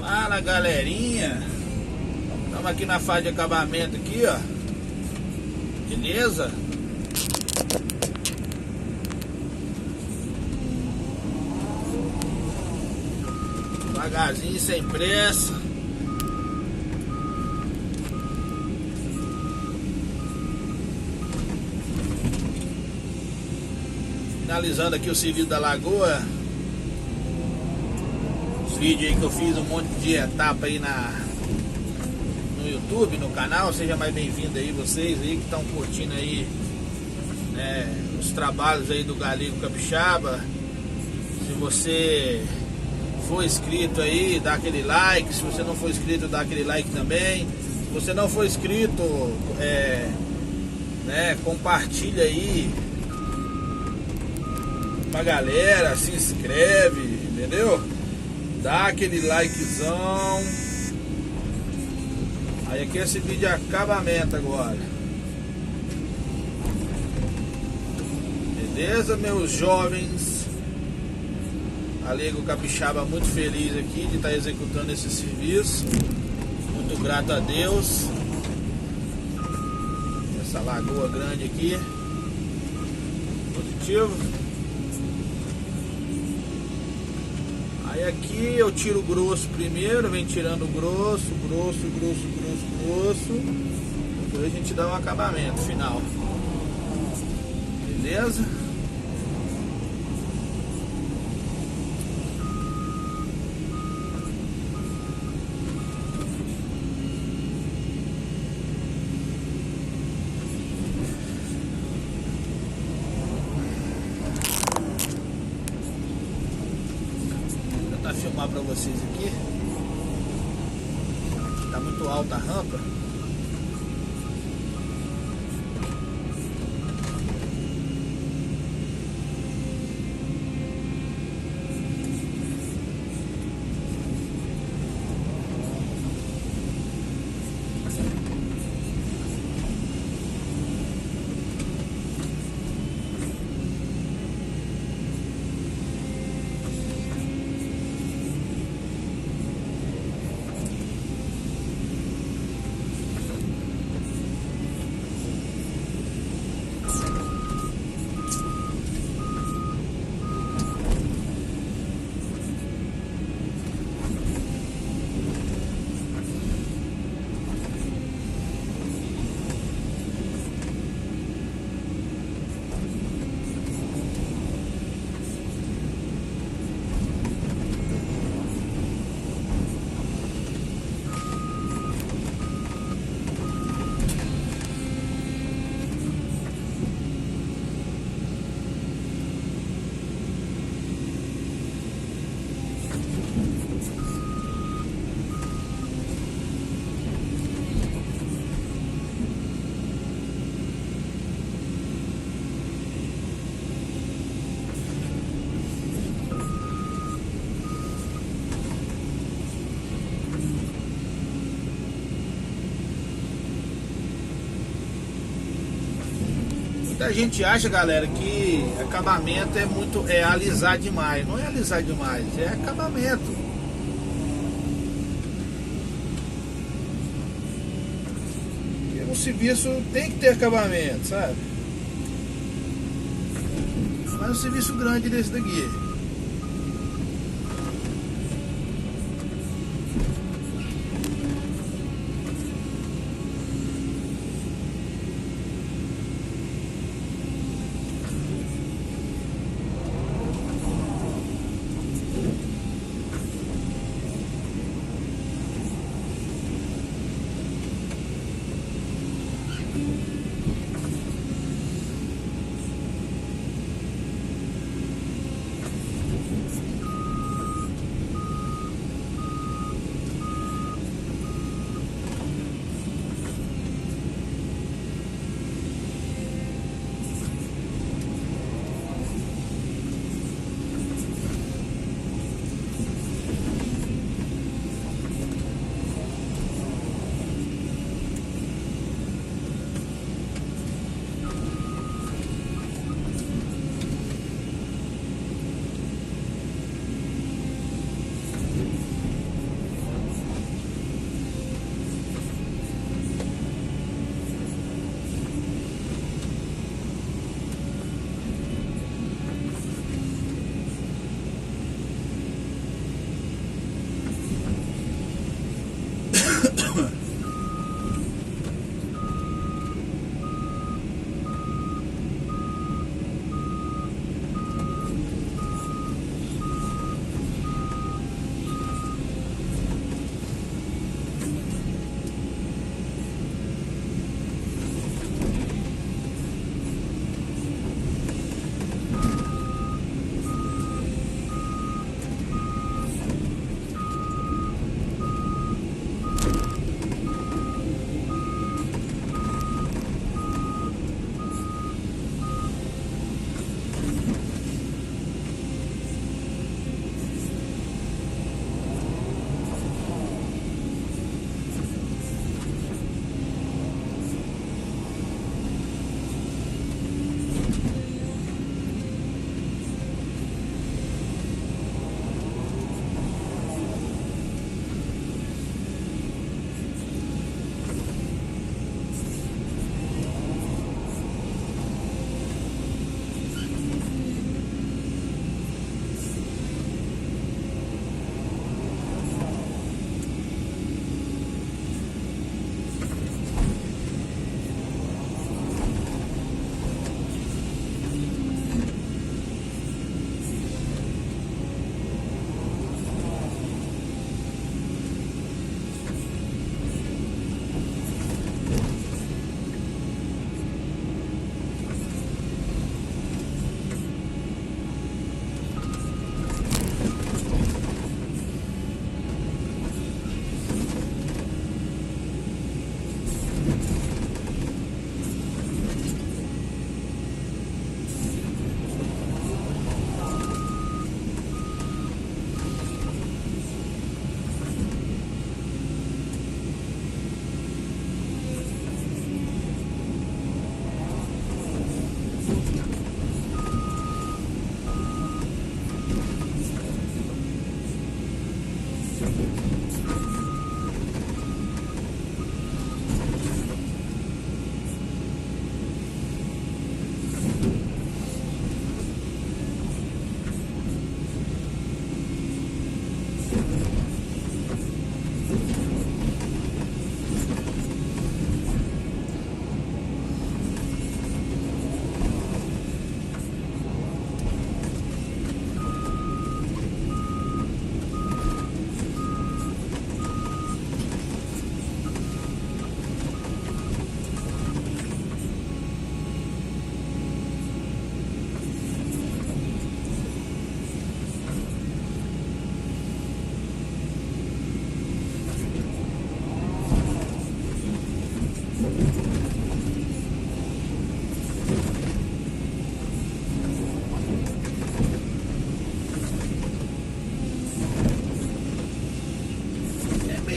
Fala, galerinha, estamos aqui na fase de acabamento aqui, ó. Beleza? Devagarzinho, sem pressa. Finalizando aqui o serviço da lagoa. Os vídeos aí que eu fiz, um monte de etapa aí no YouTube, no canal. Seja mais bem-vindo aí, vocês aí que estão curtindo aí, né, os trabalhos aí do Galego Capixaba. Se você for inscrito aí, dá aquele like. Se você não for inscrito, dá aquele like também. Se você não for inscrito, né, compartilha aí pra galera, se inscreve, entendeu? Dá aquele likezão. Aí aqui esse vídeo de acabamento agora. Beleza, meus jovens? Galego Capixaba muito feliz aqui de estar executando esse serviço. Muito grato a Deus. Essa lagoa grande aqui. Positivo. Aí aqui eu tiro o grosso primeiro, vem tirando o grosso. Depois a gente dá um acabamento final. Beleza? Vou filmar para vocês aqui. Tá muito alta a rampa. Muita gente acha, galera, que acabamento é alisar demais. Não é alisar demais, é acabamento. Porque um serviço tem que ter acabamento, sabe? Mas um serviço grande desse daqui.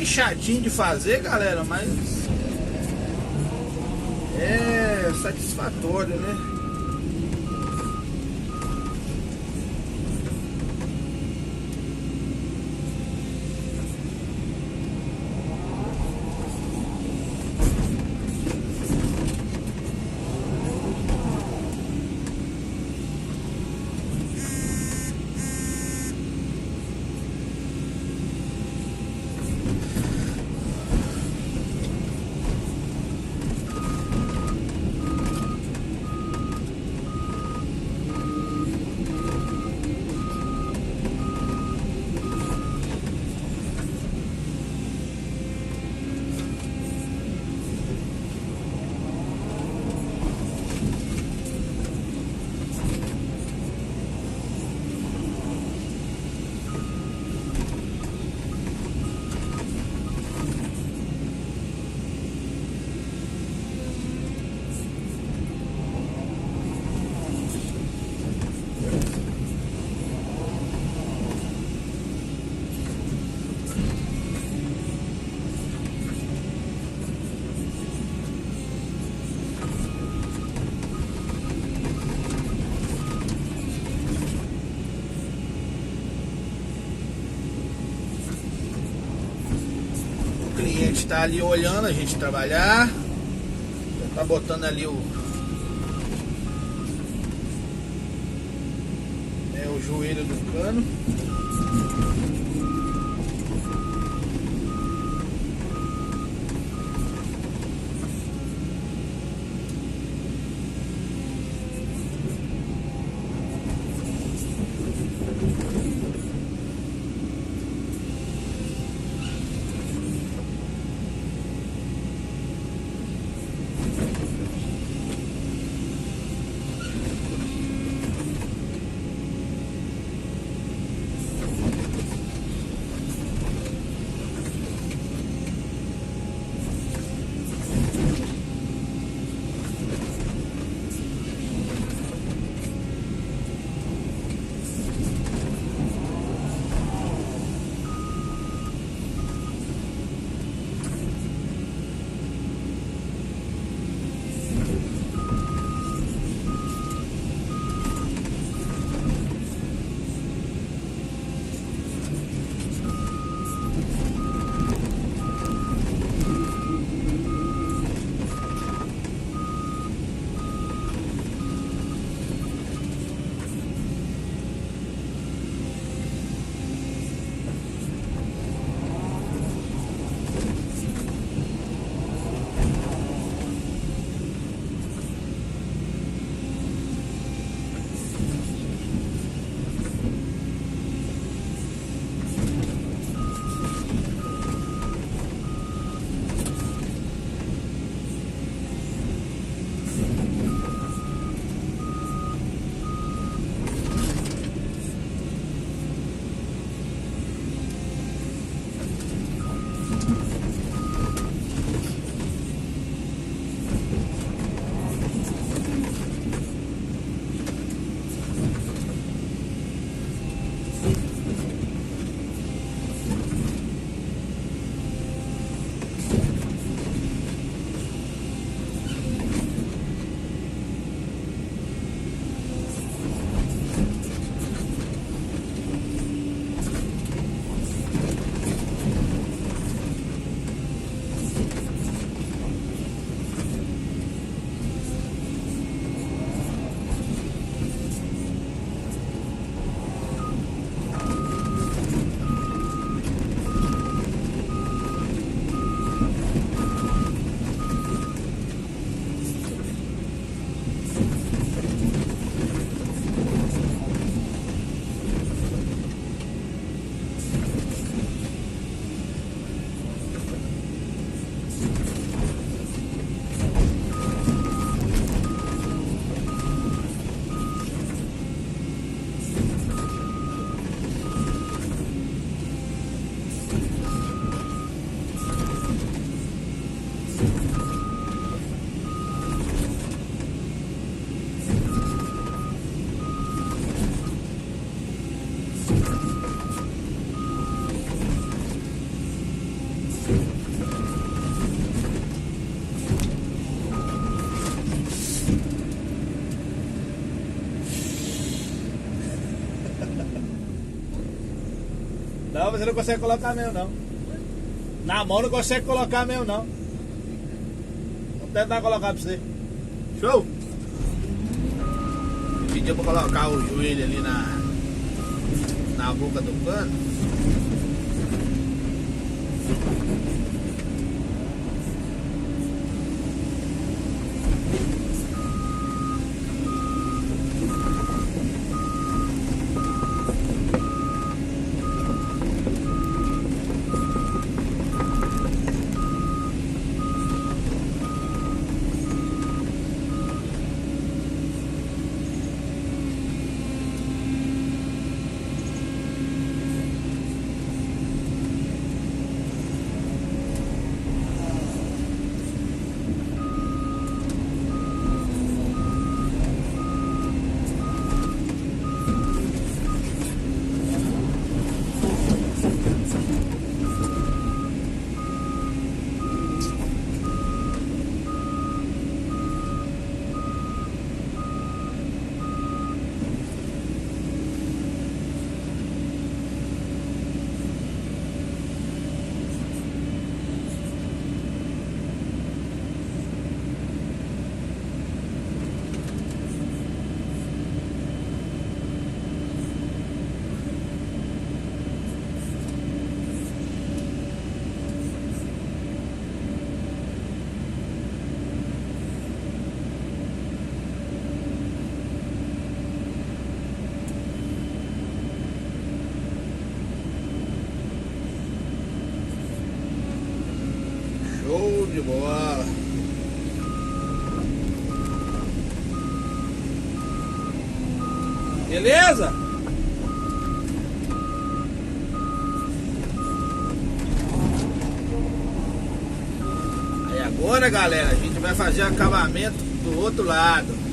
Chatinho de fazer, galera, mas é satisfatório, né? O cliente está ali olhando a gente trabalhar, já tá botando ali o joelho do cano. Não, você não consegue colocar mesmo não. Na mão não consegue colocar mesmo não. Vou tentar colocar pra você. Show? Pediu pra colocar o joelho ali na boca do cano. Show de bola. Beleza? Aí agora, galera, a gente vai fazer o acabamento do outro lado.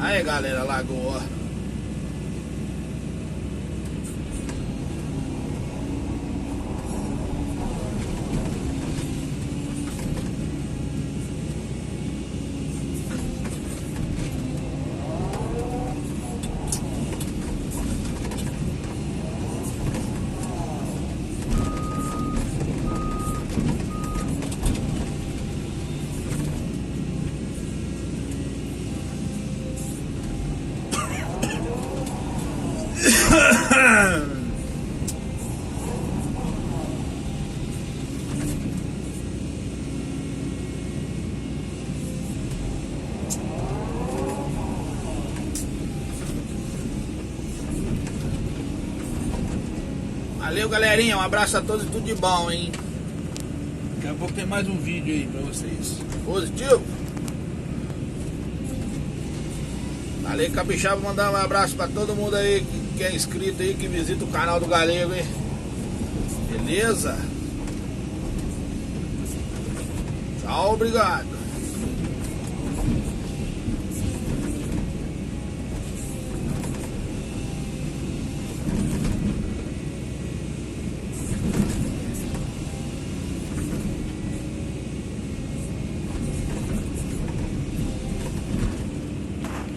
Aí, galera, Lagoa. Valeu, galerinha, um abraço a todos e tudo de bom, hein? Daqui a pouco tem mais um vídeo aí pra vocês. Positivo? Valeu, Capixaba, mandar um abraço pra todo mundo aí que é inscrito aí, que visita o canal do Galego, hein? Beleza? Tchau, obrigado.